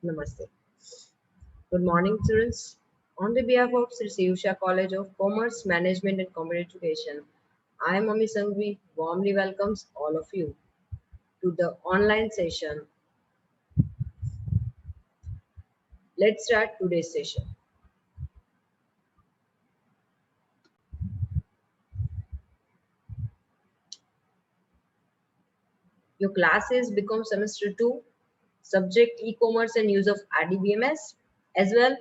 Namaste. Good morning, students. On the behalf of Sri Sivsha College of Commerce, Management and Community Education, I am Ami Sangvi warmly welcomes all of you to the online session. Let's start today's session. Your classes become semester 2, subject e-commerce and use of RDBMS, as well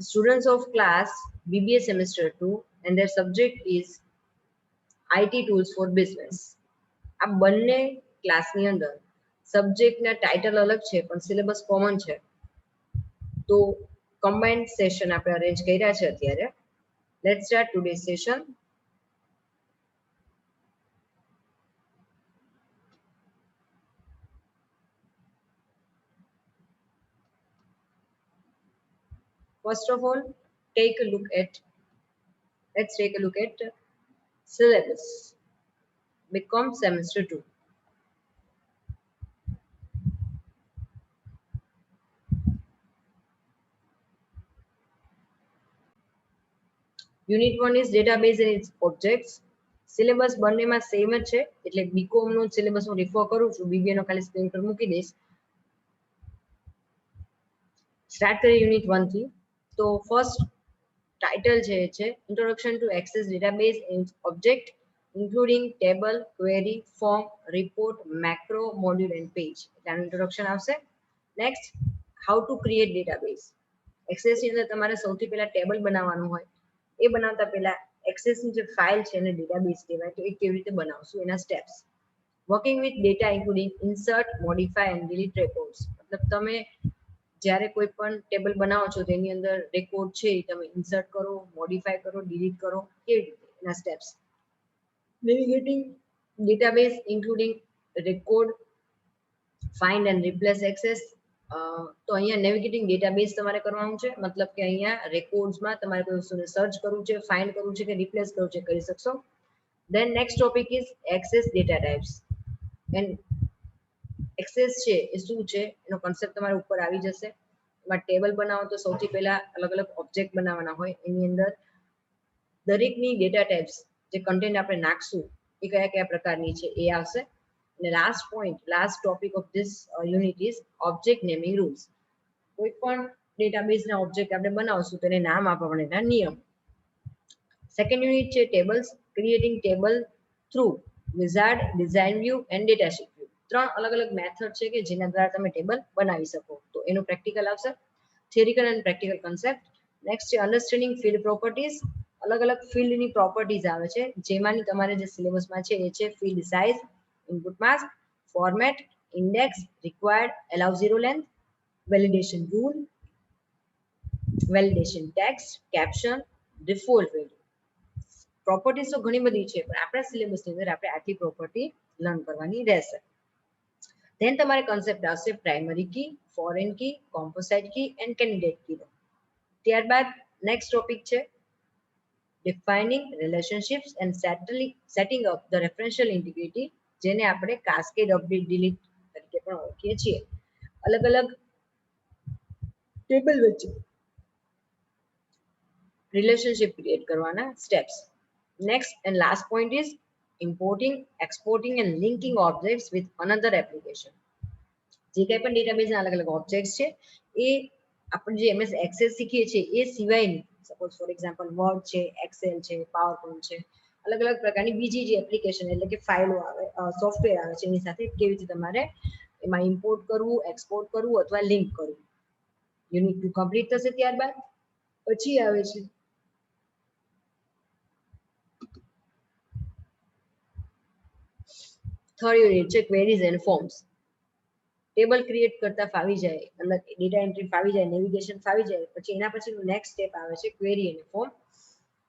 students of class BBA semester 2 and their subject is IT tools for business. આ બંને ક્લાસની અંદર સબ્જેક્ટના title અલગ છે પણ syllabus common છે તો combined session આપણે અરેન્જ કર્યા છે અત્યારે. Let's start today session. First of all, take a look at let's take a look at syllabus. Become semester 2. Unit 1 is database and its objects. Syllabus બંનેમાં same જ છે એટલે બીકોમ નો syllabus હું refer કરું છું, બીબીએ નો ખાલી screen પર મૂકી દઈશ. સ્ટાર્ટ કરીએ યુનિટ 1 થી. તો ફર્સ્ટ ટાઇટલ છે introduction to access database and object including table, query, form, report, macro, module and page. એટલે ઇન્ટ્રોડક્શન આવશે. Next, how to create database. Access ની અંદર તમારે સૌથી પહેલા ટેબલ બનાવવાનું હોય. એ બનાવતા પહેલા એક્સેસ ની જે ફાઇલ છે એને ડેટાબેઝ કહેવાય, તો એ કેવી રીતે બનાવશું એના steps. Working with data including insert, modify and delete records. મતલબ તમે જ્યારે કોઈ પણ ટેબલ બનાવો છો તેની અંદર રેકોર્ડ છે એ તમે ઇન્સર્ટ કરો, મોડિફાય કરો, ડિલીટ કરો, કેવી રીતે એના steps. Navigating database including record, find and replace access. તો અહીંયા નેવિગેટિંગ ડેટાબેઝ તમારે કરવાનું છે, મતલબ કે અહીંયા રેકોર્ડ્સમાં તમારે કોઈ વસ્તુને સર્ચ કરવું છે, ફાઇન્ડ કરવું છે કે રિપ્લેસ કરવું છે, કરી શકશો. Than next topic is access data types. And access છે એ શું છે એનો કોન્સેપ્ટ તમારે ઉપર આવી જશે. એમાં ટેબલ બનાવો તો સૌથી પહેલા અલગ અલગ ઓબ્જેક્ટ બનાવવાના હોય, એની અંદર દરેકની ડેટા ટાઇપ્સ જે કન્ટેન્ટ આપણે નાખશું એ કયા કયા પ્રકારની છે એ આવશે. અને last point, last topic of this unit is object naming rules. કોઈ પણ ડેટાબેઝના ઓબ્જેક્ટ આપણે બનાવશું તો એને નામ આપવા માટેના નિયમ. સેકન્ડ યુનિટ છે tables, creating table through wizard, design view and data sheet view. ત્રણ અલગ અલગ મેથડ છે કે જેના દ્વારા તમે ટેબલ બનાવી શકો. તો એનું પ્રેક્ટિકલ આવશે, theoretical and practical concept. Next છે અન્ડરસ્ટેન્ડિંગ ફિલ્ડ પ્રોપર્ટીઝ. અલગ અલગ ફિલ્ડની પ્રોપર્ટીઝ આવે છે જેમાંની તમારે જે સિલેબસમાં છે એ છે field size, input mask, format, index, required, allow zero length, validation rule, validation text, caption, default value. Properties તો ઘણી બધી છે પણ આપણા સિલેબસની અંદર આપણે આટલી પ્રોપર્ટી લર્ન કરવાની રહેશે. ધેન તમારે કોન્સેપ્ટ આવશે primary key, foreign key, composite key and candidate key. ત્યારબાદ નેક્સ્ટ ટોપિક છે defining relationships and setting up the referential integrity, જેને આપણે કાસ્કેડ અપડેટ ડિલીટ તરીકે પણ ઓળખીએ છીએ. અલગ અલગ ટેબલ વચ્ચે રિલેશનશિપ ક્રિએટ કરવાના steps. Next and last point is importing, exporting and linking objects with another application. જે કંઈ પણ ડેટાબેઝના અલગ અલગ ઓબ્જેક્ટ્સ છે એ આપણે જે એમએસ એક્સેસ શીખીએ છીએ એ સિવાયની, સપોઝ ફોર એક્ઝામ્પલ વર્ડ છે, એક્સેલ છે, પાવર પોઈન્ટ છે, અલગ અલગ પ્રકારની બીજી જે એપ્લિકેશન એટલે કે ફાઇલો આવે, સોફ્ટવેર આવે છે, એની સાથે કેવી રીતે તમારે એમાં ઇમ્પોર્ટ કરવું, એક્સપોર્ટ કરવું અથવા લિંક કરવું. યુનિટ 2 કમ્પ્લીટ થશે. ત્યારબાદ પછી આવે છે થર્ડ યુનિટ છે queries and forms. Table create કરતા ફાવી જાય, અંદર ડેટા એન્ટ્રી ફાવી જાય, નેવિગેશન ફાવી જાય, પછી એના પછીનું નેક્સ્ટ સ્ટેપ આવે છે ક્વેરી અને ફોર્મ.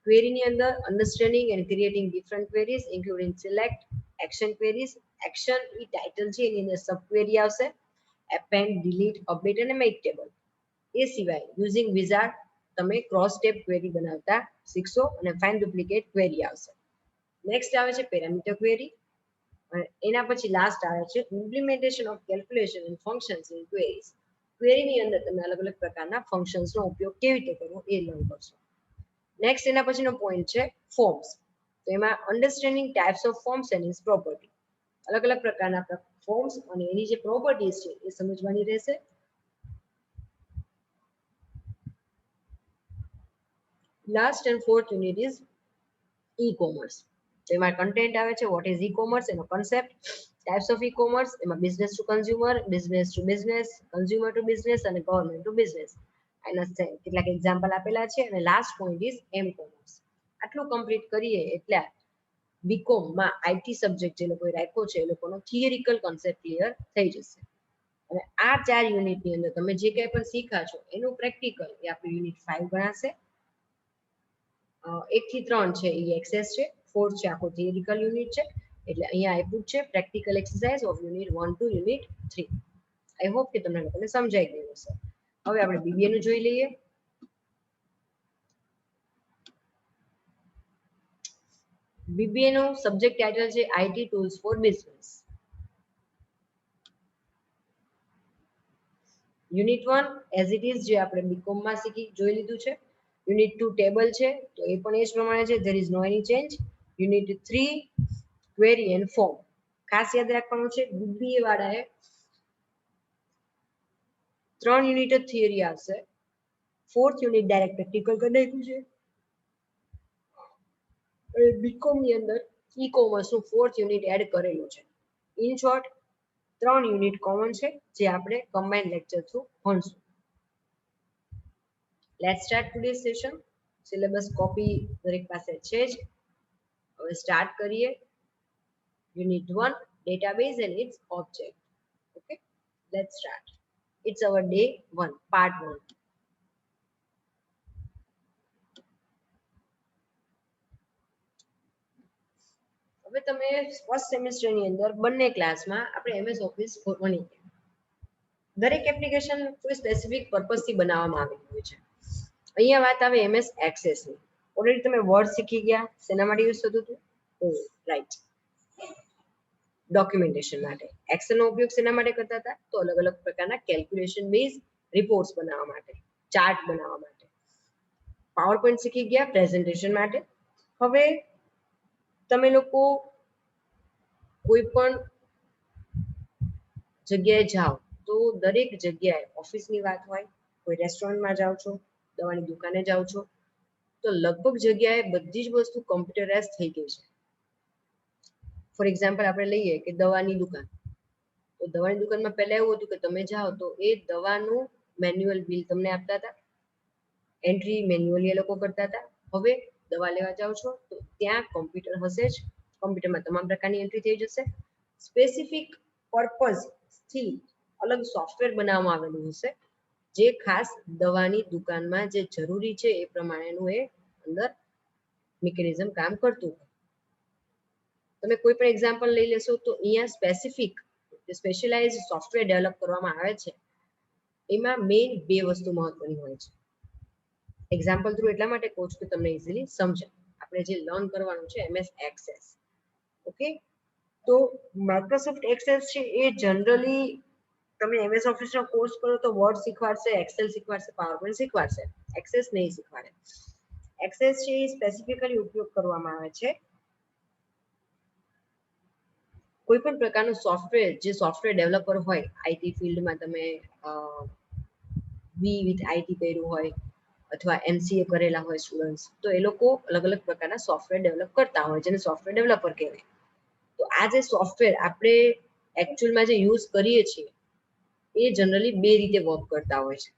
ક્વેરીની અંદર understanding and creating different queries including select, action queries. Action એ ટાઇટલ છે એની અંદર સબ ક્વેરી આવશે, એપેન્ડ, ડિલીટ, અપડેટ અને મેક ટેબલ. એ સિવાય યુઝિંગ વિઝાર્ડ તમે ક્રોસ સ્ટેપ ક્વેરી બનાવતા શીખશો અને ફાઇન્ડ ડુપ્લિકેટ ક્વેરી આવશે. નેક્સ્ટ આવે છે પેરામીટર ક્વેરી. એના પછી લાસ્ટ આવે છે implementation of calculation and functions in queries. ક્વેરીની અંદર તમે અલગ અલગ પ્રકારના ફંક્શન્સનો ઉપયોગ કેવી રીતે કરવો એ લર્ન કરશો. નેક્સ્ટ એના પછીનો પોઈન્ટ છે ફોર્મ્સ. તો એમાં understanding types of forms and its property. અલગ અલગ પ્રકારના ફોર્મ્સ અને એની જે પ્રોપર્ટીઝ છે એ સમજવાની રહેશે. Last and fourth unit is e-commerce. એમાં કન્ટેન્ટ આવે છે વોટ ઇઝ ઈ-કોમર્સ, એનો કન્સેપ્ટ, ટાઈપ્સ ઓફ ઈ-કોમર્સ, એમાં business to consumer, business to business, consumer to business અને ગવર્નમેન્ટ ટુ બિઝનેસ. એના કેટલાક એક્ઝામ્પલ આપેલા છે. અને last point is M commerce. આટલું કમ્પ્લીટ કરીએ એટલે બીકોમ માં આઈટી સબ્જેક્ટ જે લોકોએ રાખ્યો છે એ લોકોનો થિયરિકલ કોન્સેપ્ટ ક્લિયર થઈ જશે. અને આ 4 યુનિટની અંદર તમે જે કંઈ પણ શીખ્યા છો એનું પ્રેક્ટિકલ એ આપણું યુનિટ 5 ગણાશે. 1 થી 3 છે એ એક્સેસ છે, 4 છે આખો થિયરિકલ યુનિટ છે. એટલે અહીંયા આપ્યું છે practical exercise of unit 1 to unit 3. I hope કે તમને લોકોને સમજાઈ ગયું હશે. હવે આપણે બીબીએ નું જોઈ લઈએ. બીબીએ નું સબ્જેક્ટ ટાઇટલ છે IT tools four business. Unit 1 as it is જે આપણે બીકોમ માં જોઈ લીધું છે. યુનિટ 2 ટેબલ છે તો એ પણ એ જ પ્રમાણે છે, there is no any change. Unit 3 query and form. ખાસ યાદ રાખવાનું છે બીબીએ વાળાએ 3 યુનિટ જ થિયરી આવશે, 4th યુનિટ ડાયરેક્ટ પ્રેક્ટિકલ કરી નાખ્યું છે. અને બીકોમ ની અંદર ઈ કોમર્સ નું 4th યુનિટ એડ કરેલું છે. ઇન શોર્ટ 3 યુનિટ કોમન છે જે આપણે કમ્બાઇન્ડ લેક્ચર થ્રુ ભણશું. Let's start today session. Syllabus copy દરેક પાસે છે જ. હવે સ્ટાર્ટ કરીએ. Unit 1 database and its object. Okay, let's start. It's our day 1, part 1. હવે તમે ફર્સ્ટ સેમેસ્ટરની અંદર બંને ક્લાસમાં આપણે એમએસ ઓફિસ ભણી. દરેક એપ્લિકેશન કોઈ સ્પેસિફિક પર્પસથી બનાવવામાં આવેલી હોય છે. અહીંયા વાત આવે એમએસ એક્સેસની. ઓલરેડી તમે વર્ડ શીખી ગયા, શેના માટે યુઝ થતું હતું? રાઈટ, ડોક્યુમેન્ટેશન માટે. એક્સેલ નો ઉપયોગ શેના માટે કરતા હતા? તો અલગ અલગ પ્રકારના કેલ્ક્યુલેશન બેઝ રિપોર્ટ્સ બનાવવા માટે, ચાર્ટ બનાવવા માટે. પાવર પોઈન્ટ શીખી ગયા પ્રેઝન્ટેશન માટે. હવે તમે લોકો કોઈ પણ જગ્યાએ જાઓ તો દરેક જગ્યાએ ઓફિસની વાત હોય, કોઈ રેસ્ટોરન્ટમાં જાઓ છો, દવાની દુકાને જાઓ છો, તો લગભગ જગ્યાએ બધી જ વસ્તુ કમ્પ્યુટરાઇઝ થઈ ગઈ છે. ફોર એક્ઝામ્પલ આપણે લઈએ કે દવાની દુકાન. તો દવાની દુકાનમાં પહેલા એવું હતું કે તમે જાઓ તો એ દવાનું મેન્યુઅલ બિલ તમને આપતા હતા, એન્ટ્રી મેન્યુઅલી એ લોકો કરતા હતા. હવે દવા લેવા જાઓ છો તો ત્યાં કોમ્પ્યુટર હશે જ, કોમ્પ્યુટરમાં તમામ પ્રકારની એન્ટ્રી થઈ જશે. સ્પેસિફિક પર્પઝ થી અલગ સોફ્ટવેર બનાવવામાં આવેલું હશે જે ખાસ દવાની દુકાનમાં જે જરૂરી છે એ પ્રમાણેનું એ અંદર મિકેનિઝમ કામ કરતું હોય. તમે કોઈ પણ એક્ઝામ્પલ લઈ લેશો તો અહીંયા સ્પેસિફિક સ્પેશિયલાઇઝ સોફ્ટવેર ડેવલપ કરવામાં આવે છે, એમાં મેઇન 2 વસ્તુ મહત્વની હોય છે. એક્ઝામ્પલ થ્રુ એટલા માટે કહું છું કે તમને ઇઝીલી સમજાય. આપણે જે લર્ન કરવાનું છે એમએસ એક્સેસ. ઓકે, તો માઇક્રોસોફ્ટ એક્સેસ છે એ જનરલી તમે એમએસ ઓફિસનો કોર્સ કરો તો વર્ડ શીખવાડશે, એક્સેલ શીખવાડશે, પાવર પોઈન્ટ શીખવાડશે, એક્સેસ નહીં શીખવાડે. એક્સેસ છે એ સ્પેસિફિકલી ઉપયોગ કરવામાં આવે છે કોઈ પણ પ્રકારનું સોફ્ટવેર, જે સોફ્ટવેર ડેવલપર હોય, આઈટી ફિલ્ડમાં તમે બી વિથ આઈટી કર્યું હોય અથવા એમસીએ કરેલા હોય સ્ટુડન્ટ્સ, તો એ લોકો અલગ અલગ પ્રકારના સોફ્ટવેર ડેવલપ કરતા હોય જેને સોફ્ટવેર ડેવલપર કહેવાય. તો આ જે સોફ્ટવેર આપણે એકચ્યુઅલમાં જે યુઝ કરીએ છીએ એ જનરલી 2 રીતે વર્ક કરતા હોય છે.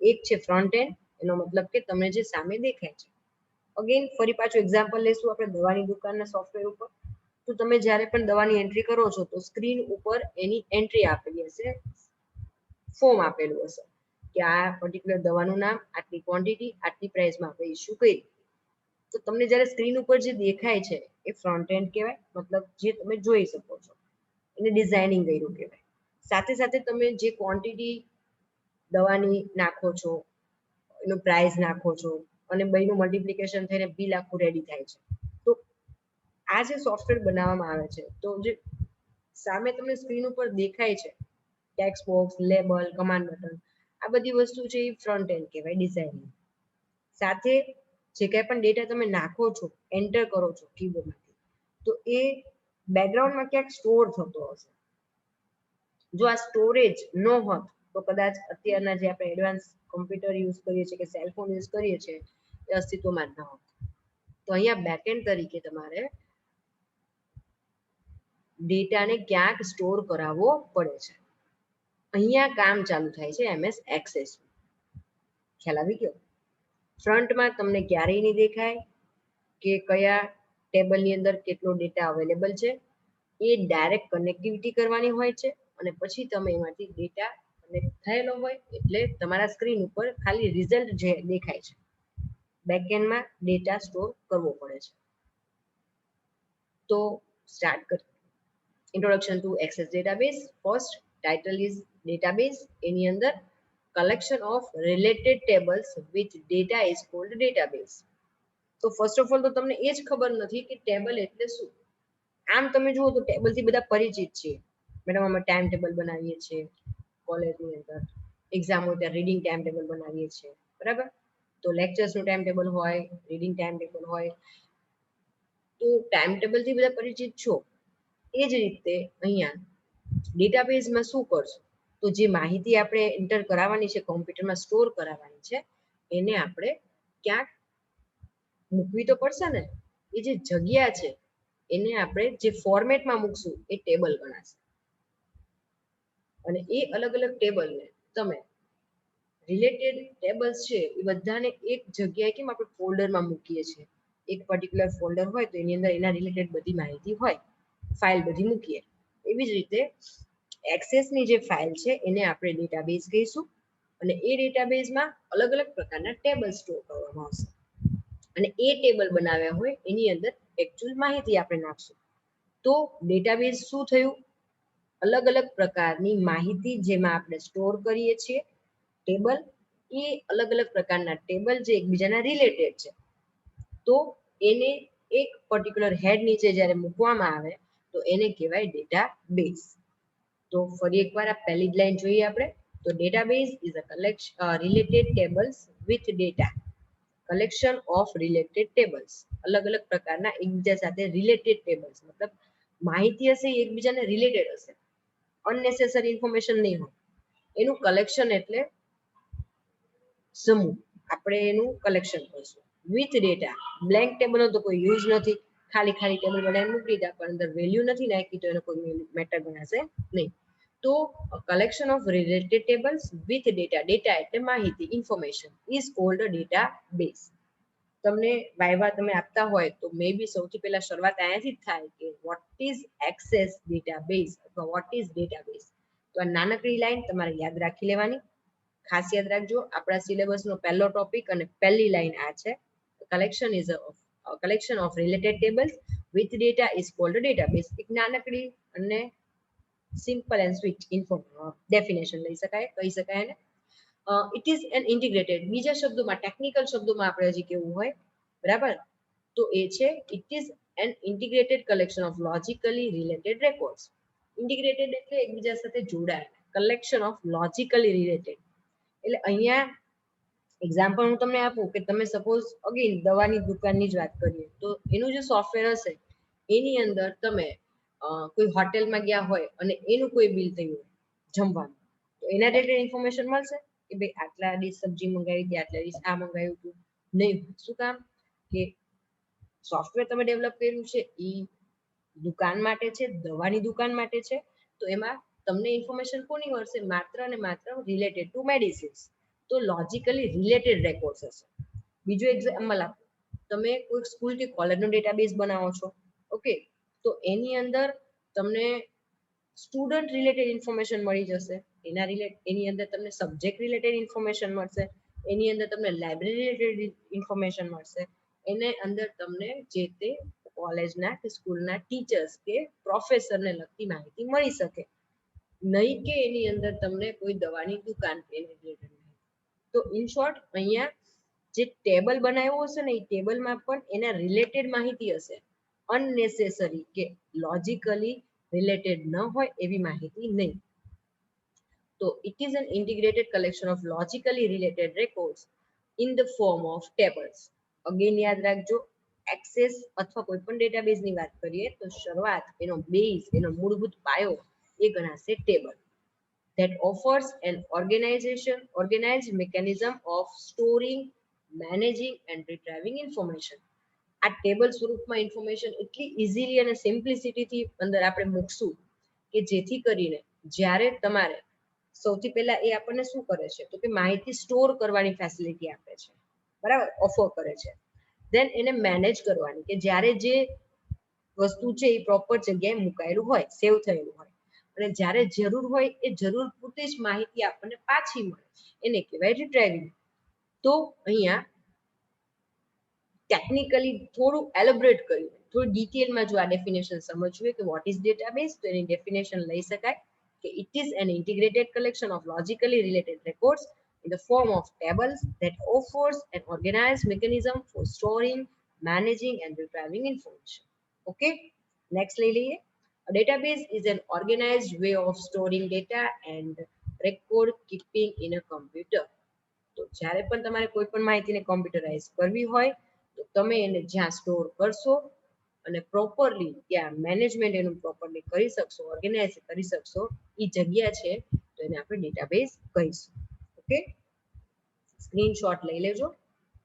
એક છે ફ્રન્ટ એન્ડ, એનો મતલબ કે તમને જે સામે દેખાય છે. અગેન ફરી પાછું એક્ઝામ્પલ લેશું આપણે દવાની દુકાનના સોફ્ટવેર ઉપર. તો તમે જ્યારે પણ દવાની એન્ટ્રી કરો છો તો સ્ક્રીન ઉપર એની એન્ટ્રી આપેલી હશે, ફોર્મ આપેલું હશે કે આ પર્ટિક્યુલર દવાનું નામ, આટલી ક્વોન્ટિટી, આટલી પ્રાઇસમાં આપણે ઇશ્યુ કરી. તો તમને જ્યારે સ્ક્રીન ઉપર જે દેખાય છે એ ફ્રન્ટ એન્ડ કહેવાય, મતલબ જે તમે જોઈ શકો છો એને ડિઝાઇનિંગ કર્યું કહેવાય. સાથે સાથે તમે જે ક્વોન્ટિટી દવાની નાખો છો, એનો પ્રાઇસ નાખો છો અને બેયનું મલ્ટિપ્લિકેશન થઈને બિલ આખું રેડી થાય છે. તો આ જે સોફ્ટવેર બનાવવામાં આવે છે તો જે સામે તમને સ્ક્રીન ઉપર દેખાય છે text box, label, command button, આ બધી વસ્તુ છે એ ફ્રન્ટ એન્ડ કહેવાય ડિઝાઇનિંગ. સાથે જે કંઈ પણ ડેટા તમે નાખો છો, એન્ટર કરો છો કીબોર્ડમાંથી, તો એ બેકગ્રાઉન્ડમાં ક્યાંક સ્ટોર થતો હશે. જો આ સ્ટોરેજ ન હોત તો કદાચ અત્યારના જે આપણે એડવાન્સ કોમ્પ્યુટર યુઝ કરીએ છીએ કે સેલફોન યુઝ કરીએ છીએ એ અસ્તિત્વમાં જ ન હોત. તો અહીંયા બેકએન્ડ તરીકે તમારે ડેટાને ક્યાંક સ્ટોર કરાવવો પડે છે. અહીંયા કામ ચાલુ થાય છે MS એક્સેસ. ખ્યાલ આવી ગયો? ફ્રન્ટમાં તમને ક્યારેય નહીં દેખાય કે કયા ટેબલની અંદર કેટલો ડેટા અવેલેબલ છે. એ ડાયરેક્ટ કનેક્ટિવિટી કરવાની હોય છે અને પછી તમે એમાંથી ડેટા કનેક્ટ થયેલો હોય એટલે તમારા સ્ક્રીન ઉપર ખાલી રિઝલ્ટ જે દેખાય છે. બેકએન્ડમાં ડેટા સ્ટોર કરવો પડે છે. તો સ્ટાર્ટ કરીએ. Introduction to Access Database. First, title is database. એની અંદર collection of related tables with data is called database. તો ફર્સ્ટ ઓફ ઓલ તો તમને એ જ ખબર નથી કે ટેબલ એટલે શું. આમ તમે જુઓ તો ટેબલ થી બધા પરિચિત છે. મેડમ અમે ટાઈમ ટેબલ બનાવીએ છીએ કોલેજની અંદર, એક્ઝામ હોય ત્યારે રીડિંગ ટાઈમ ટેબલ બનાવીએ છીએ, બરાબર? તો લેક્ચર્સનું ટાઈમ ટેબલ હોય, રીડિંગ ટાઈમ ટેબલ હોય, તો ટાઈમ ટેબલ થી બધા પરિચિત છો. એ જ રીતે અહીંયા ડેટાબેઝમાં શું કરશું, તો જે માહિતી આપણે એન્ટર કરાવવાની છે, કોમ્પ્યુટરમાં સ્ટોર કરાવવાની છે, એને આપણે ક્યાંક મૂકવી તો પડશે ને. એ જે જગ્યા છે એને આપણે જે ફોર્મેટમાં મૂકશું એ ટેબલ ગણાશે. અને એ અલગ અલગ ટેબલને તમે રિલેટેડ ટેબલ્સ છે એ બધાને એક જગ્યાએ કેમ આપણે ફોલ્ડરમાં મૂકીએ છીએ, એક પર્ટિક્યુલર ફોલ્ડર હોય તો એની અંદર એના રિલેટેડ બધી માહિતી હોય, ફાઇલ બધી મૂકીએ. એવી જ રીતે એક્સેસની જે ફાઇલ છે એને આપણે ડેટાબેઝ કહીશું અને એ ડેટાબેઝમાં અલગ અલગ પ્રકારના ટેબલ સ્ટોર કરવામાં આવશે અને એ ટેબલ બનાવ્યા હોય એની અંદર એકચ્યુઅલ માહિતી આપણે નાખશું. તો ડેટાબેઝ શું થયું? અલગ અલગ પ્રકારની માહિતી જેમાં આપણે સ્ટોર કરીએ છીએ ટેબલ, એ અલગ અલગ પ્રકારના ટેબલ જે એકબીજાના રિલેટેડ છે. તો એને એક પર્ટિક્યુલર હેડ નીચે જ્યારે મૂકવામાં આવે તો એને કહેવાય ડેટાબેઝ. તો ફરી એકવાર આ પહેલી જ લાઈન જોઈએ આપણે. તો database is a collection related tables with data. Collection of related tables, અલગ અલગ પ્રકારના એકબીજા સાથે રિલેટેડ ટેબલ્સ, મતલબ માહિતી હશે એ એકબીજાને રિલેટેડ હશે, અનનેસેસરી ઇન્ફોર્મેશન નહીં હોય. એનું કલેક્શન એટલે સમૂહ, આપણે એનું કલેક્શન કરશું. વિથ ડેટા, બ્લેન્ક ટેબલનો તો કોઈ યુઝ નથી, ખાલી ખાલી ટેબલ બનાવીને મૂકી દીધા પણ અંદર વેલ્યુ નથી નાખી તો એનો કોઈ મેટર ગણાશે નહીં. તો collection of related tables with data, data એટલે માહિતી, information, is called a database. તમને વાયવા તમે આપતા હોય તો મે બી સૌથી પહેલા શરૂઆત અહીંયાથી જ થાય કે વોટ ઇઝ એક્સેસ ડેટાબેઝ અથવા વોટ ઇઝ ડેટાબેઝ. તો આ નાનકડી લાઈન તમારે યાદ રાખી લેવાની. ખાસ યાદ રાખજો, આપણા સિલેબસનો પહેલો ટોપિક અને પહેલી લાઈન આ છે. Collection is a collection of related tables with data is called database. એક નાનકડી અને સિમ્પલ એન્ડ સ્વીટ ડેફિનેશન લઈ શકાય, કહી શકાય એને. ઇટ ઇઝ એન ઇન્ટિગ્રેટેડ, બીજા શબ્દોમાં ટેકનિકલ શબ્દોમાં આપણે હજી કેવું હોય, બરાબર, તો એ છે it is an integrated collection of logically related records. Integrated એટલે એકબીજા સાથે જોડાયેલા, કલેક્શન ઓફ લોજિકલી રિલેટેડ. એટલે અહીંયા એક્ઝામ્પલ હું તમને આપું કે તમે સપોઝ અગેન દવાની દુકાનની જ વાત કરીએ તો એનું જે સોફ્ટવેર હશે એની અંદર તમે કોઈ હોટેલમાં ગયા હોય અને એનું કોઈ બિલ થયું હોય જમવાનું, તો એના રિલેટેડ ઇન્ફોર્મેશન મળશે કે ભાઈ આટલા ડીશ સબ્જી મંગાવી હતી, આટલા ડીશ આ મંગાવ્યું હતું નહીં. શું કામ? કે સોફ્ટવેર તમે ડેવલપ કર્યું છે એ દુકાન માટે છે, દવાની દુકાન માટે છે. તો એમાં તમને ઇન્ફોર્મેશન કોની મળશે? માત્ર અને માત્ર રિલેટેડ ટુ મેડિસિન્સ. તો લોજિકલી રિલેટેડ રેકોર્ડ્સ હશે. બીજો એક્ઝામ્પલ આપો, તમે કોઈ સ્કૂલ કે કોલેજનો ડેટાબેઝ બનાવો છો, ઓકે, તો એની અંદર તમને સ્ટુડન્ટ રિલેટેડ ઇન્ફોર્મેશન મળી જશે, એની અંદર તમને સબ્જેક્ટ રિલેટેડ ઇન્ફોર્મેશન મળશે, એની અંદર તમને લાઇબ્રેરી રિલેટેડ ઇન્ફોર્મેશન મળશે, એને અંદર તમને જે તે કોલેજના કે સ્કૂલના ટીચર્સ કે પ્રોફેસરને લગતી માહિતી મળી શકે, નહીં કે એની અંદર તમને કોઈ દવાની દુકાન રિલેટેડ. તો ઇન શોર્ટ અહીંયા જે ટેબલ બનાવ્યું હશે ને એ ટેબલમાં પણ એના રિલેટેડ માહિતી હશે, અનનેસેસરી કે લોજિકલી રિલેટેડ ન હોય એવી માહિતી નહીં. તો તો it is an integrated collection of logically related records in the form of tables. Again યાદ રાખજો, એક્સેસ અથવા કોઈ પણ ડેટાબેઝની વાત કરીએ તો શરૂઆત, એનો બેઝ, એનો મૂળભૂત પાયો એ ગણાશે table. that offers an organized mechanism of storing, managing and retrieving information. આ ટેબલ સ્વરૂપમાં ઇન્ફોર્મેશન એટલી ઇઝીલી અને સિમ્પ્લિસિટીથી અંદર આપણે મૂકશું કે જેથી કરીને જ્યારે તમારે સૌથી પહેલા એ આપણને શું કરે છે તો કે માહિતી સ્ટોર કરવાની ફેસિલિટી આપે છે, બરાબર, ઓફર કરે છે. દેન એને મેનેજ કરવાની, કે જ્યારે જે વસ્તુ છે એ પ્રોપર જગ્યાએ મુકાયેલું હોય, સેવ થયેલું હોય, અને જ્યારે જરૂર હોય એ જરૂર પૂરતી જ માહિતી આપણને પાછી મળે, એને કહેવાય રિટ્રાઇવિંગ. તો અહીંયા ટેકનિકલી થોડું એલોબરેટ કર્યું, થોડું ડિટેલમાં જો આ ડેફિનેશન સમજવું હોય કે વોટ ઇઝ ડેટાબેઝ, તો એની ડેફિનેશન લઈ શકાય કે it is an integrated collection of logically related records in the form of tables that offers an organized mechanism for storing, managing and retrieving information. Okay, next લઈ લઈએ. A database is an organized way of storing data and record keeping in a computer. તો જ્યારે પણ તમારે કોઈ પણ માહિતીને computerise કરવી હોય તો તમે એને જ્યાં સ્ટોર કરશો અને પ્રોપરલી ત્યાં મેનેજમેન્ટ એનું પ્રોપરલી કરી શકશો, ઓર્ગેનાઇઝ કરી શકશો, એ જગ્યા છે તો એને આપણે ડેટાબેઝ કહીશું. ઓકે, સ્ક્રીનશોટ લઈ લેજો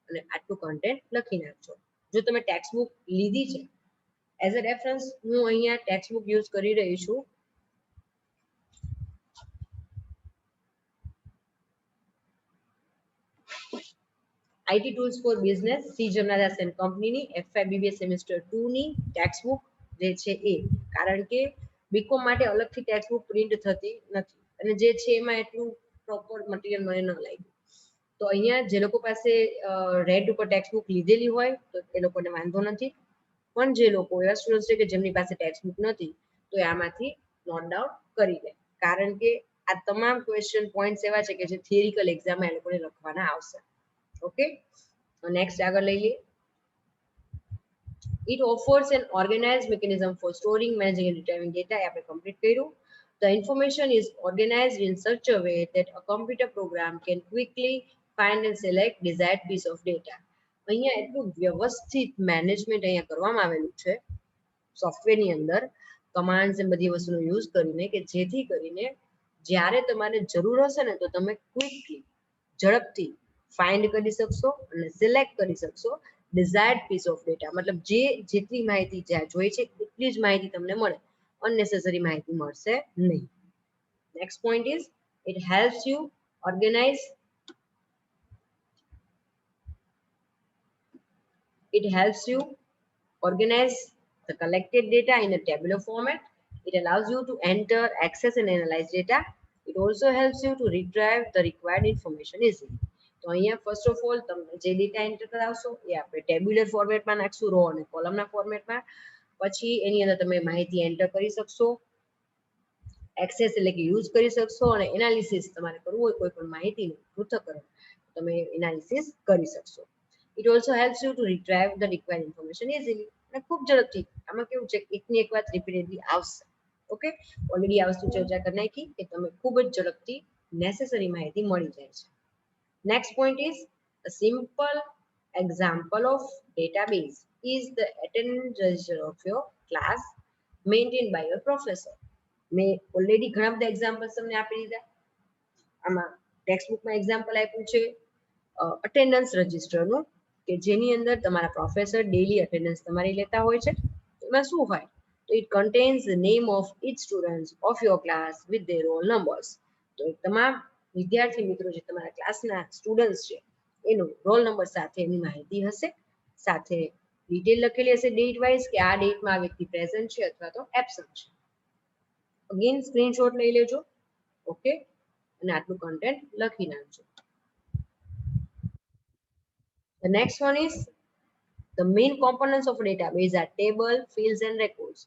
અને આટલું કન્ટેન્ટ લખી નાખજો. જો તમે ટેક્સ્ટ બુક લીધી છે એઝ અ રેફરન્સ, હું અહીંયા ટેક્સ્ટ બુક યુઝ કરી રહી છું IT tools four business, C Jamnadas and કંપનીની FY સેમેસ્ટર 2 ની ટેક્સ્ટ બુક જે છે એ, કારણ કે બીકોમ માટે અલગથી ટેક્સ્ટ બુક પ્રિન્ટ થતી નથી અને જે છે એમાં એટલું પ્રોપર મટીરિયલ મને ન લાગ્યું. તો અહીંયા જે લોકો પાસે રેડ ઉપર ટેક્સ્ટ બુક લીધેલી હોય તો એ લોકોને વાંધો નથી, પણ જે લોકો એવા સ્ટુડન્ટ છે કે જેમની પાસે ટેક્સ્ટ બુક નથી તો એ આમાંથી નોટ ડાઉન કરી લે, કારણ કે આ તમામ ક્વેશ્ચન પોઈન્ટ્સ એવા છે કે જે થિયરિકલ એક્ઝામમાં એ લોકોને લખવાના આવશે. ઓકે, નેક્સ્ટ આગળ લઈએ. It offers an organized mechanism for storing, managing and retrieving data. આપણે કમ્પ્લીટ કર્યું. The information is organized in such a way that a computer program can quickly find and select desired piece of data. અહીંયા એટલું વ્યવસ્થિત management અહીંયા કરવામાં આવેલું છે સોફ્ટવેરની અંદર, કમાન્ડ્સ અને બધી વસ્તુનો યુઝ કરીને, કે જેથી કરીને જ્યારે તમારે જરૂર હશે ને તો તમે ક્વિકલી, ઝડપથી ફાઇન્ડ કરી શકશો અને સિલેક્ટ કરી શકશો ડિઝાયર્ડ પીસ ઓફ ડેટા, મતલબ જે જેટલી માહિતી જ્યાં જોઈ છે એટલી જ માહિતી તમને મળે, અનનેસેસરી માહિતી મળશે નહીં. Next point is it helps you organize the collected data in a tabular format. It allows you to enter, access and analyze data. It also helps you to retrieve the required information easily. તો અહીંયા first of all તમે જે data enter કરાવશો એ આપણે tabular ફોર્મેટમાં નાખશું, row અને કોલમના ફોર્મેટમાં. પછી એની અંદર તમે માહિતી એન્ટર કરી શકશો, એક્સેસ એટલે કે યુઝ કરી શકશો, અને એનાલિસિસ તમારે કરવું હોય કોઈ પણ માહિતીનું પૃથ્થકરણ તમે એનાલિસિસ કરી શકશો. It also helps you to retrieve the required information easily. અને ખૂબ ઝડપથી, આમાં કેવું છે એકની એક વાત રિપીટેડલી આવશે. ઓકે, ઓલરેડી આ વસ્તુ ચર્ચા કરી નાખી કે તમે ખૂબ જ ઝડપથી નેસેસરી માહિતી મળી જાય છે. Next point is a simple example of database is the attendance register of your class maintained by your professor. મેં ઓલરેડી ઘણા બધા એક્ઝામ્પલ્સ તમને આપી દીધા. આમાં ટેક્સ્ટ બુકમાં એક્ઝામ્પલ આપ્યું છે અટેન્ડન્સ રજિસ્ટરનું, કે જેની અંદર તમારા પ્રોફેસર ડેલી અટેન્ડન્સ તમારી લેતા હોય છે. એમાં શું હોય તો it contains the name of each students of your class with their roll numbers. તો તમામ વિદ્યાર્થી મિત્રો જે તમારા ક્લાસના સ્ટુડન્ટ્સ છે એનું રોલ નંબર સાથે એની માહિતી હશે, સાથે ડિટેલ લખેલી હશે ડેટ વાઇઝ કે આ ડેટમાં આ વ્યક્તિ પ્રેઝન્ટ છે અથવા તો એબસન્ટ છે. અગેન સ્ક્રીનશોટ લઈ લેજો. ઓકે, અને આટલું કન્ટેન્ટ લખી નાખજો. The next one is the main components of a database are table, fields and records.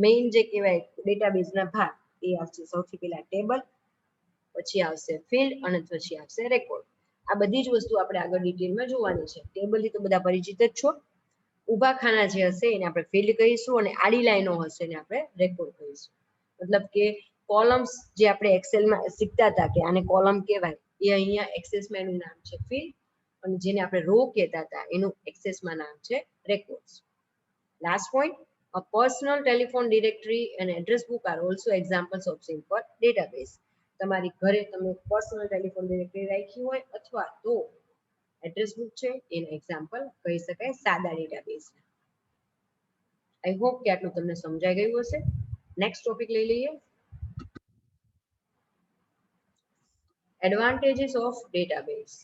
Main જે કહેવાય ડેટાબેઝના ભાગ એ આવશે સૌથી પહેલા ટેબલ, પછી આવશે ફિલ્ડ અને પછી આવશે રેકોર્ડ. આ બધી જ વસ્તુ આપણે આગળ ડિટેલમાં જોવાની છે. ટેબલથી તો બધા પરિચિત જ છો. ઊભા ખાના જે હશે એને આપણે ફિલ્ડ કહીશું અને આડી લાઈનો હશે એને આપણે રેકોર્ડ કહીશું. મતલબ કે કોલમ્સ જે આપણે એક્સેલમાં શીખતા હતા કે આને કોલમ કહેવાય, એ અહીંયા એક્સેસમાં એનું નામ છે ફિલ્ડ, અને જેને આપણે રો કહેતા હતા એનું એક્સેસમાં નામ છે records. Last point, a personal telephone directory and address book are also examples of simple database. તમારી ઘરે તમે પર્સનલ ટેલિફોન ડિરેક્ટરી રાખી હોય અથવા તો એડ્રેસ બુક છે એનું એક્ઝામ્પલ કહી શકાય સાદા ડેટાબેઝ. આઈ હોપ કે આટલું તમને સમજાઈ ગયું હશે. નેક્સ્ટ ટોપિક લઈ લઈએ, advantages of database.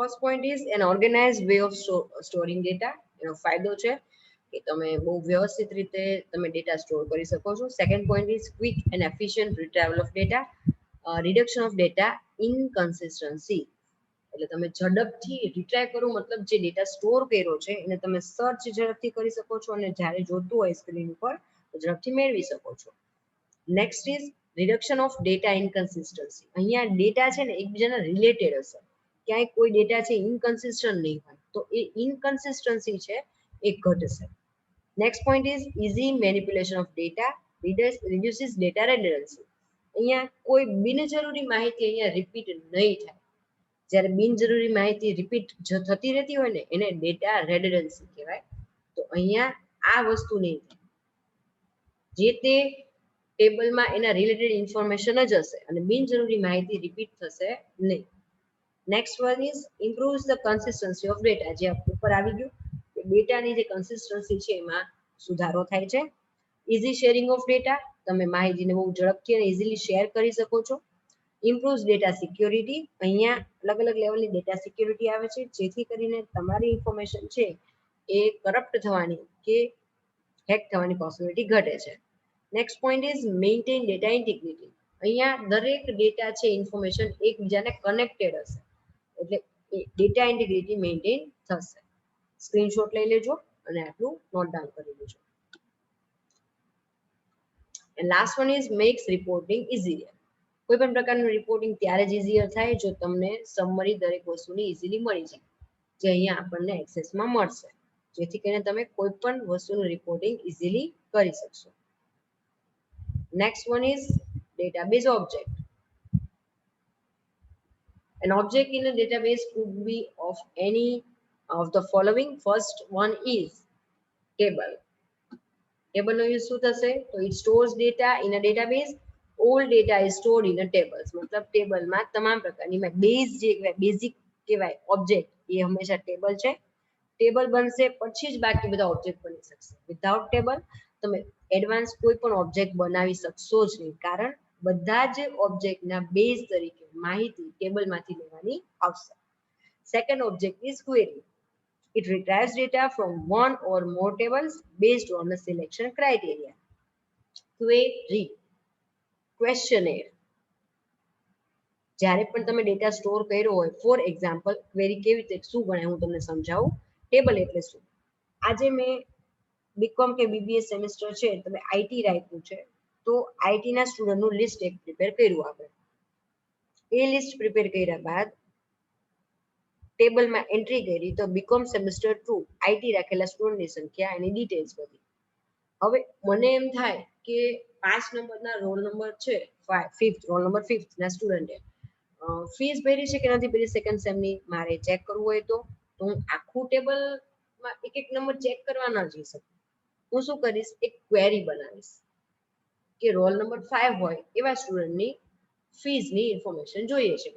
First point is an organised way of storing data. એનો ફાયદો છે કે તમે બહુ વ્યવસ્થિત રીતે તમે ડેટા સ્ટોર કરી શકો છો. Second point is quick and efficient retrieval of data. Reduction of data inconsistency, એટલે તમે ઝડપથી રિટ્રાય કરો, મતલબ જે ડેટા સ્ટોર કર્યો છે એને તમે સર્ચ ઝડપથી કરી શકો છો અને જ્યારે જોતું હોય સ્ક્રીન ઉપર ઝડપથી મેળવી શકો છો. Next is reduction of data inconsistency. અહીંયા ડેટા છે ને એકબીજાના રિલેટેડ હશે, ક્યાંય કોઈ ડેટા છે ઇનકન્સિસ્ટન્ટ નહીં હોય, તો એ ઇનકન્સિસ્ટન્સી છે એ ઘટશે. Next point is easy manipulation of data, reduces data redundancy. અહીંયા કોઈ બિનજરૂરી માહિતી અહીંયા રિપીટ નહીં થાય. જ્યારે બિનજરૂરી માહિતી રિપીટ થતી રહેતી હોય ને એને ડેટા રેડન્ડન્સી કહેવાય. તો અહીંયા આ વસ્તુ નહીં થાય, જે તે ટેબલમાં એના રિલેટેડ ઇન્ફોર્મેશન જ હશે અને બિનજરૂરી માહિતી રિપીટ થશે નહીં. Next one is improves the consistency of data. જે ઉપર આવી ગયું કે ડેટાની જે કન્સિસ્ટન્સી છે એમાં સુધારો થાય છે. ઇઝી શેરિંગ ઓફ ડેટા, તમે માહિતીને બહુ ઝડપથી અને ઇઝીલી શેર કરી શકો છો. ઇમ્પ્રુવ્સ ડેટા સિક્યોરિટી, અહીંયા અલગ અલગ લેવલની ડેટા સિક્યોરિટી આવે છે જેથી કરીને તમારી ઇન્ફોર્મેશન છે એ કરપ્ટ થવાની કે હેક થવાની પોસિબિલિટી ઘટે છે. Next point is maintain data integrity. અહીંયા દરેક ડેટા છે ઇન્ફોર્મેશન એકબીજાને કનેક્ટેડ હશે એટલે ડેટા ઇન્ટિગ્રિટી મેઇન્ટેન થશે. સ્ક્રીનશોટ લઈ લેજો અને આટલું નોટ ડાઉન કરી લેજો. And last one is makes reporting easier. કોઈ પણ પ્રકારનું રિપોર્ટિંગ ત્યારે જ ઇઝીયર થાય જો તમને સમરી દરેક વસ્તુની ઇઝીલી મળી જાય, જે અહીંયા આપણને એક્સેસમાં મળશે, જેથી કરીને તમે કોઈ પણ વસ્તુનું રિપોર્ટિંગ ઇઝીલી કરી શકશો. Next one is database object. An object in a database could be of any of the following. First one is table. Table નો યુઝ શું થશે? તો it stores data in a database. All data is stored in a tables. મતલબ ટેબલમાં તમામ પ્રકારની base જે basic કહેવાય ઓબ્જેક્ટ એ હંમેશા ટેબલ છે. ટેબલ બનશે પછી જ બાકી બધા ઓબ્જેક્ટ બની શકશે. વિધાઉટ ટેબલ તમે એડવાન્સ કોઈ પણ ઓબ્જેક્ટ બનાવી શકશો જ નહીં, કારણ બધા જ ઓબ્જેક્ટના બેઝ તરીકે માહિતી ટેબલમાંથી લેવાની આવશે. Second object is query. It retrieves data from one or more tables based on the selection criteria. Query, questionnaire. જ્યારે પણ તમે ડેટા સ્ટોર કર્યો હોય, ફોર એક્ઝામ્પલ ક્વેરી કેવી રીતે શું ગણાય હું તમને સમજાવું. ટેબલ એટલે શું? આજે મેં બીકોમ કે બીબીએ સેમેસ્ટર છે તમે આઈટી રાખ્યું છે, તો આઈટી ના સ્ટુડન્ટનું લિસ્ટ એક પ્રિપેર કર્યું આપણે. એ લિસ્ટ પ્રિપેર કર્યા બાદ ટેબલમાં એન્ટ્રી કરી તો બીકોમ સેમેસ્ટર 2 આઈટી રાખેલા સ્ટુડન્ટની સંખ્યા એની ડિટેલ્સ બધી. હવે મને એમ થાય કે 5 નંબરના રોલ નંબર છે, 5th રોલ નંબર 5th ના સ્ટુડન્ટે ફીસ ભરી છે કે નથી ભરી સેકન્ડ સેમની, મારે ચેક કરવું હોય તો હું આખું ટેબલમાં એક એક નંબર ચેક કરવા ન જઈ શકું. હું શું કરીશ, એક ક્વેરી બનાવીશ કે રોલ નંબર 5 હોય એવા સ્ટુડન્ટની ફીસની ઇન્ફોર્મેશન જોઈએ છે.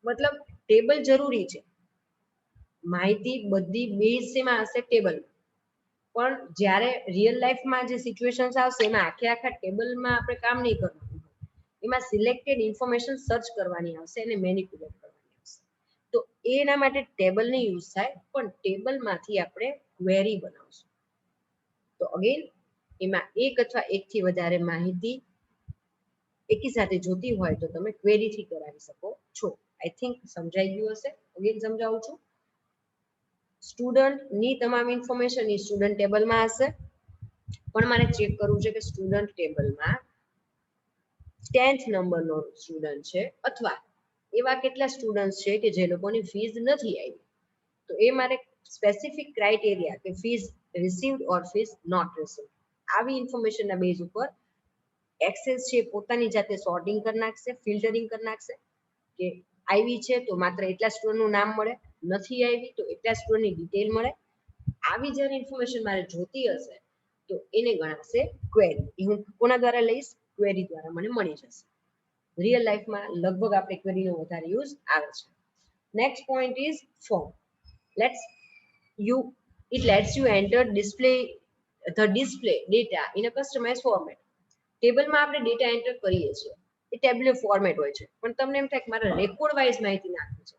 મતલબ ટેબલ જરૂરી છે, માહિતી બધી બેઝ શેમાં હશે? ટેબલ. પણ જ્યારે રિયલ લાઈફમાં જે સિચ્યુએશન્સ આવશે એમાં આખા ટેબલમાં આપણે કામ નહીં કરવાનું, એમાં સિલેક્ટેડ ઇન્ફોર્મેશન સર્ચ કરવાની આવશે અને મેનિપ્યુલેટ કરવાની આવશે. તો એના માટે ટેબલ ને યુઝ થાય, પણ ટેબલમાંથી આપણે ક્વેરી બનાવશું. તો અગેન એમાં એક અથવા એકથી વધારે માહિતી એકી સાથે જોતી હોય તો તમે ક્વેરીથી કરાવી શકો છો. આઈ થિંક સમજાઈ ગયું હશે. અગેન સમજાવું છું. સ્ટુડન્ટની તમામ ઇન્ફોર્મેશન એ સ્ટુડન્ટ ટેબલમાં હશે, પણ મારે ચેક કરવું છે કે સ્ટુડન્ટ ટેબલમાં 10th નંબરનો સ્ટુડન્ટ છે અથવા એવા કેટલા સ્ટુડન્ટ્સ છે કે જે લોકોની ફીસ નથી આવી. તો એ મારે સ્પેસિફિક ક્રાઇટેરિયા કે fees received or fees not received, આવી ઇન્ફોર્મેશનના બેઝ ઉપર એક્સેસ છે પોતાની જાતે સોર્ટિંગ કરી નાખશે, ફિલ્ટરિંગ કરી નાખશે કે આવી છે તો માત્ર એટલા સ્ટુડન્ટનું નામ મળે, નથી આવી તો એટલા સ્ટુડન્ટની ડિટેલ મળે. આવી જ્યારે ઇન્ફોર્મેશન મારે જોતી હશે તો એને ગણાશે ક્વેરી. એ હું કોના દ્વારા લઈશ? ક્વેરી દ્વારા મને મળી જશે. રિયલ લાઈફમાં લગભગ આપણે ક્વેરીનો વધારે યુઝ આવે છે. Next point is form. It lets you enter display data in a customized format. ટેબલમાં આપણે ડેટા એન્ટર કરીએ છીએ, એ ટેબ્યુલર ફોર્મેટ હોય છે, પણ તમને એમ થાય કે મારે રેકોર્ડ વાઇઝ માહિતી નાખવી છે.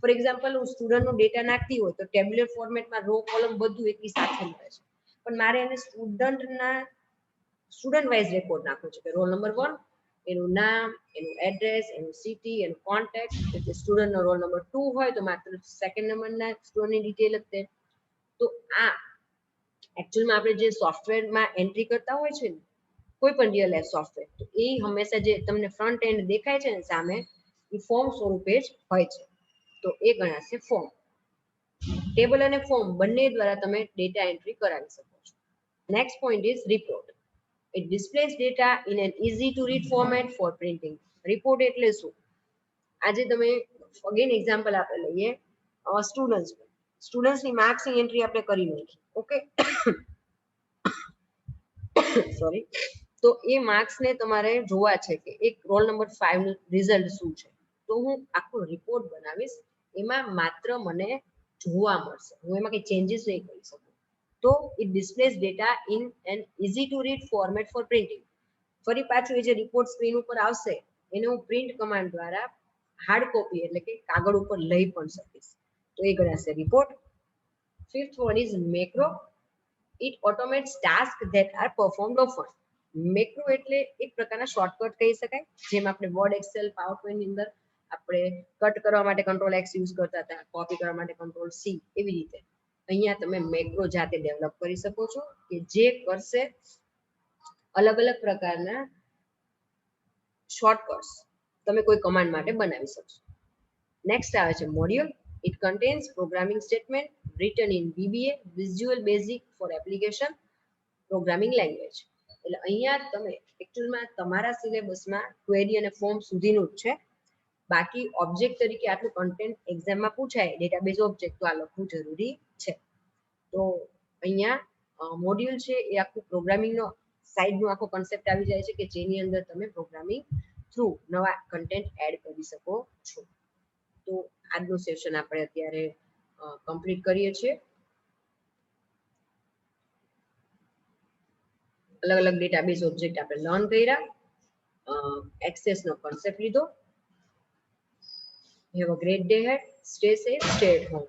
ફોર એક્ઝામ્પલ હું સ્ટુડન્ટનો ડેટા નાખતી હોય તો ટેબ્યુલર ફોર્મેટમાં રો કોલમ બધું એકી સાથે મળે છે, પણ મારે એને સ્ટુડન્ટ વાઇઝ રેકોર્ડ નાખવો છે કે રોલ નંબર 1, એનું નામ, એનું એડ્રેસ, એનું સિટી, એનું કોન્ટેક્ટ. એટલે સ્ટુડન્ટનો રોલ નંબર 2 હોય તો માત્ર સેકન્ડ નંબરના સ્ટુડન્ટની ડિટેલ જ તે. તો આ એકચ્યુઅલમાં આપણે જે સોફ્ટવેરમાં એન્ટ્રી કરતા હોય છે ને, કોઈ પણ રિયલ લાઈફ સોફ્ટવેર, તો એ હંમેશા જે તમને ફ્રન્ટ એન્ડ દેખાય છે ને સામે, એ ફોર્મ સ્વરૂપે જ હોય છે. તો એ ગણાશે ફોર્મ. ટેબલ અને ફોર્મ બંને દ્વારા તમે ડેટા એન્ટ્રી કરાવી શકો છો. Next point is report. It displays data in an easy to read format for printing. Report એટલે શું? આજે તમે અગેન એક્ઝામ્પલ આપણે લઈએ સ્ટુડન્ટ્સની માર્ક્સની એન્ટ્રી આપણે કરી નાખી, ઓકે સોરી. તો એ માર્ક્સને તમારે જોવા છે કે એક રોલ નંબર 5 નું રિઝલ્ટ શું છે, તો હું આખો રિપોર્ટ બનાવીશ. એમાં માત્ર મને જોવા મળશે, હું એમાં કંઈ ચેન્જીસ નહીં કરી શકું. તો it displays data in an easy to read format for printing. ફરી પાછું એ જે રિપોર્ટ સ્ક્રીન ઉપર આવશે એને હું પ્રિન્ટ કમાન્ડ દ્વારા હાર્ડ કોપી એટલે કે કાગળ ઉપર લઈ પણ શકીશ. તો એ ગણાશે report. Fifth one is macro. It automates task that are performed often. Macro એટલે એક પ્રકારના શોર્ટકટ કહી શકાય, જેમ આપણે વર્ડ, એક્સેલ, પાવર પોઈન્ટની અંદર આપણે કટ કરવા માટે કંટ્રોલ એક્સ યુઝ કરતા હતા, કોપી કરવા માટે કંટ્રોલ સી, એવી રીતે અહીંયા તમે મેક્રો જાતે ડેવલપ કરી શકો છો કે જે કરશે અલગ અલગ પ્રકારના શોર્ટકટ્સ તમે કોઈ કમાન્ડ માટે બનાવી શકશો. નેક્સ્ટ આવે છે module. It contains programming statement written in VBA, Visual Basic for Application Programming Language. એટલે અહીંયા તમે એકચ્યુઅલમાં તમારા સિલેબસમાં ક્વેરી અને ફોર્મ સુધીનું જ છે. બાકી ઓબ્જેક્ટ તરીકે આટલું કન્ટેન્ટ એક્ઝામમાં પૂછાય, ડેટાબેઝ ઓબ્જેક્ટ, તો આ લખવું જરૂરી છે. તો અહીંયા મોડ્યુલ છે એ આખું પ્રોગ્રામિંગનો સાઈડનો આખો કન્સેપ્ટ આવી જાય છે કે જેની અંદર તમે પ્રોગ્રામિંગ થ્રુ નવા કન્ટેન્ટ એડ કરી શકો છો. તો આજનું સેશન આપણે અત્યારે કમ્પ્લીટ કરીએ છીએ. અલગ અલગ ડેટાબેઝ ઓબ્જેક્ટ આપણે લર્ન કર્યા, એક્સેસનો કોન્સેપ્ટ લીધો. Have a great day ahead. Stay safe, stay at home.